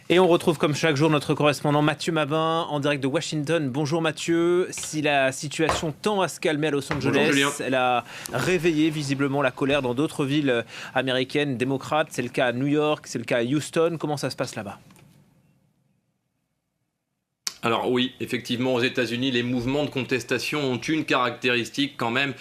Et on retrouve comme chaque jour notre correspondant Mathieu Mabin en direct de Washington. Bonjour Mathieu. Si la situation tend à se calmer à Los Angeles, elle a réveillé visiblement la colère dans d'autres villes américaines démocrates. C'est le cas à New York, c'est le cas à Houston. Comment ça se passe là-bas ? Alors oui, effectivement, aux États-Unis, les mouvements de contestation ont une caractéristique quand même,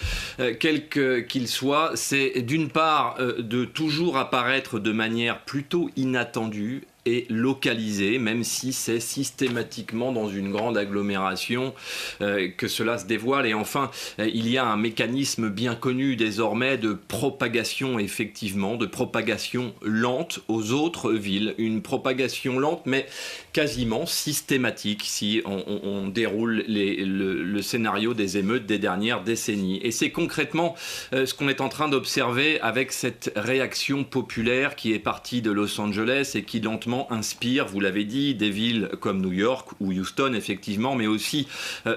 quel qu'il soit, c'est d'une part de toujours apparaître de manière plutôt inattendue et localisé, même si c'est systématiquement dans une grande agglomération que cela se dévoile. Et enfin, il y a un mécanisme bien connu désormais de propagation, effectivement, de propagation lente aux autres villes. Une propagation lente, mais quasiment systématique, si on déroule le scénario des émeutes des dernières décennies. Et c'est concrètement ce qu'on est en train d'observer avec cette réaction populaire qui est partie de Los Angeles et qui lentement inspire, vous l'avez dit, des villes comme New York ou Houston, effectivement, mais aussi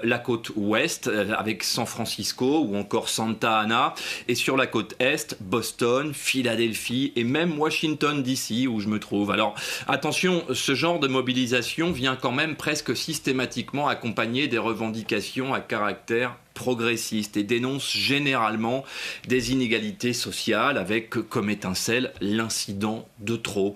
la côte ouest, avec San Francisco ou encore Santa Ana, et sur la côte est, Boston, Philadelphie et même Washington DC, où je me trouve. Alors, attention, ce genre de mobilisation vient quand même presque systématiquement accompagné des revendications à caractère progressiste et dénonce généralement des inégalités sociales avec comme étincelle l'incident de trop.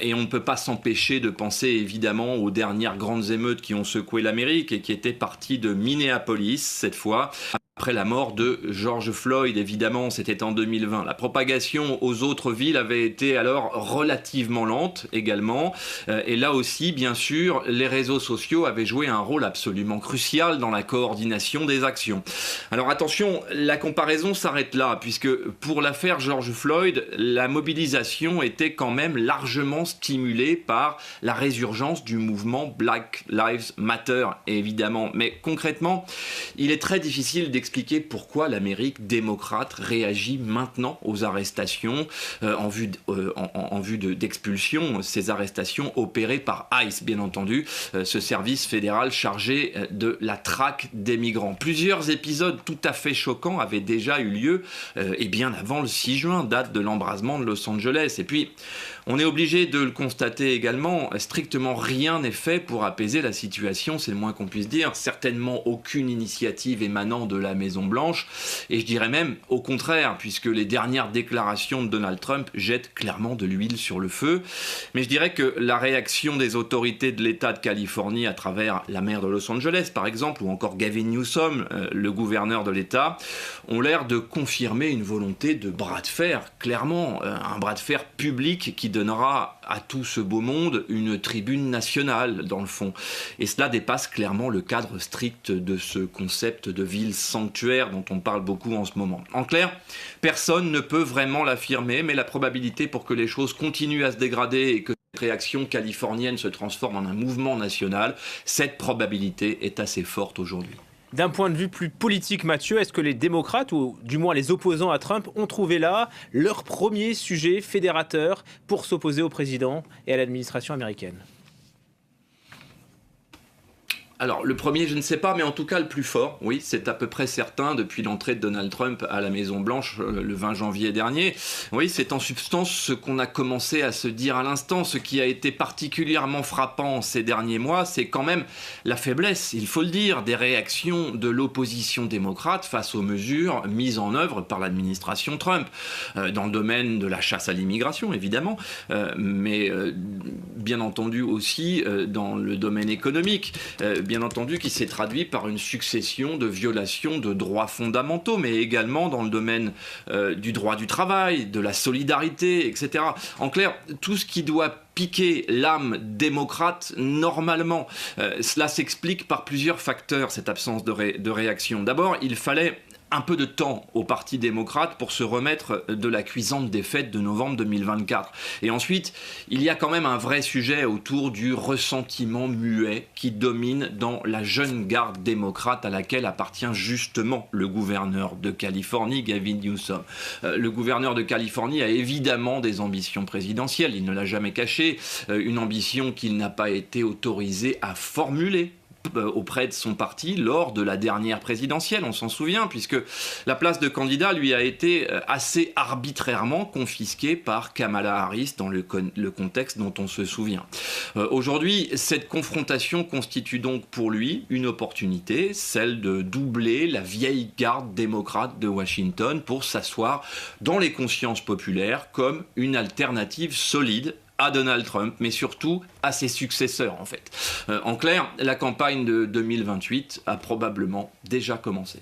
Et on ne peut pas s'empêcher de penser évidemment aux dernières grandes émeutes qui ont secoué l'Amérique et qui étaient parties de Minneapolis cette fois. Après la mort de George Floyd, évidemment, c'était en 2020. La propagation aux autres villes avait été alors relativement lente également. Et là aussi, bien sûr, les réseaux sociaux avaient joué un rôle absolument crucial dans la coordination des actions. Alors attention, la comparaison s'arrête là, puisque pour l'affaire George Floyd, la mobilisation était quand même largement stimulée par la résurgence du mouvement Black Lives Matter, évidemment. Mais concrètement, il est très difficile d'expliquer pourquoi l'Amérique démocrate réagit maintenant aux arrestations en vue d'expulsion, ces arrestations opérées par ICE, bien entendu, ce service fédéral chargé de la traque des migrants. Plusieurs épisodes tout à fait choquants avaient déjà eu lieu, et bien avant le 6 juin, date de l'embrasement de Los Angeles. Et puis, on est obligé de le constater également, strictement rien n'est fait pour apaiser la situation, c'est le moins qu'on puisse dire. Certainement aucune initiative émanant de la Maison-Blanche, et je dirais même au contraire, puisque les dernières déclarations de Donald Trump jettent clairement de l'huile sur le feu. Mais je dirais que la réaction des autorités de l'État de Californie à travers la maire de Los Angeles, par exemple, ou encore Gavin Newsom, le gouverneur de l'État, ont l'air de confirmer une volonté de bras de fer, clairement, un bras de fer public qui donnera à tout ce beau monde une tribune nationale, dans le fond. Et cela dépasse clairement le cadre strict de ce concept de ville sanctuaire dont on parle beaucoup en ce moment. En clair, personne ne peut vraiment l'affirmer, mais la probabilité pour que les choses continuent à se dégrader et que cette réaction californienne se transforme en un mouvement national, cette probabilité est assez forte aujourd'hui. D'un point de vue plus politique, Mathieu, est-ce que les démocrates, ou du moins les opposants à Trump, ont trouvé là leur premier sujet fédérateur pour s'opposer au président et à l'administration américaine ? Alors, le premier, je ne sais pas, mais en tout cas le plus fort, oui, c'est à peu près certain, depuis l'entrée de Donald Trump à la Maison-Blanche le 20 janvier dernier. Oui, c'est en substance ce qu'on a commencé à se dire à l'instant. Ce qui a été particulièrement frappant ces derniers mois, c'est quand même la faiblesse, il faut le dire, des réactions de l'opposition démocrate face aux mesures mises en œuvre par l'administration Trump. Dans le domaine de la chasse à l'immigration, évidemment, mais bien entendu aussi dans le domaine économique. Bien entendu, qui s'est traduit par une succession de violations de droits fondamentaux, mais également dans le domaine du droit du travail, de la solidarité, etc. En clair, tout ce qui doit piquer l'âme démocrate normalement. Cela s'explique par plusieurs facteurs, cette absence de réaction. D'abord, il fallait un peu de temps au Parti démocrate pour se remettre de la cuisante défaite de novembre 2024. Et ensuite, il y a quand même un vrai sujet autour du ressentiment muet qui domine dans la jeune garde démocrate à laquelle appartient justement le gouverneur de Californie, Gavin Newsom. Le gouverneur de Californie a évidemment des ambitions présidentielles, il ne l'a jamais caché, une ambition qu'il n'a pas été autorisé à formuler auprès de son parti lors de la dernière présidentielle, on s'en souvient, puisque la place de candidat lui a été assez arbitrairement confisquée par Kamala Harris dans le contexte dont on se souvient. Aujourd'hui, cette confrontation constitue donc pour lui une opportunité, celle de doubler la vieille garde démocrate de Washington pour s'asseoir dans les consciences populaires comme une alternative solide à Donald Trump, mais surtout à ses successeurs en fait. En clair, la campagne de 2028 a probablement déjà commencé.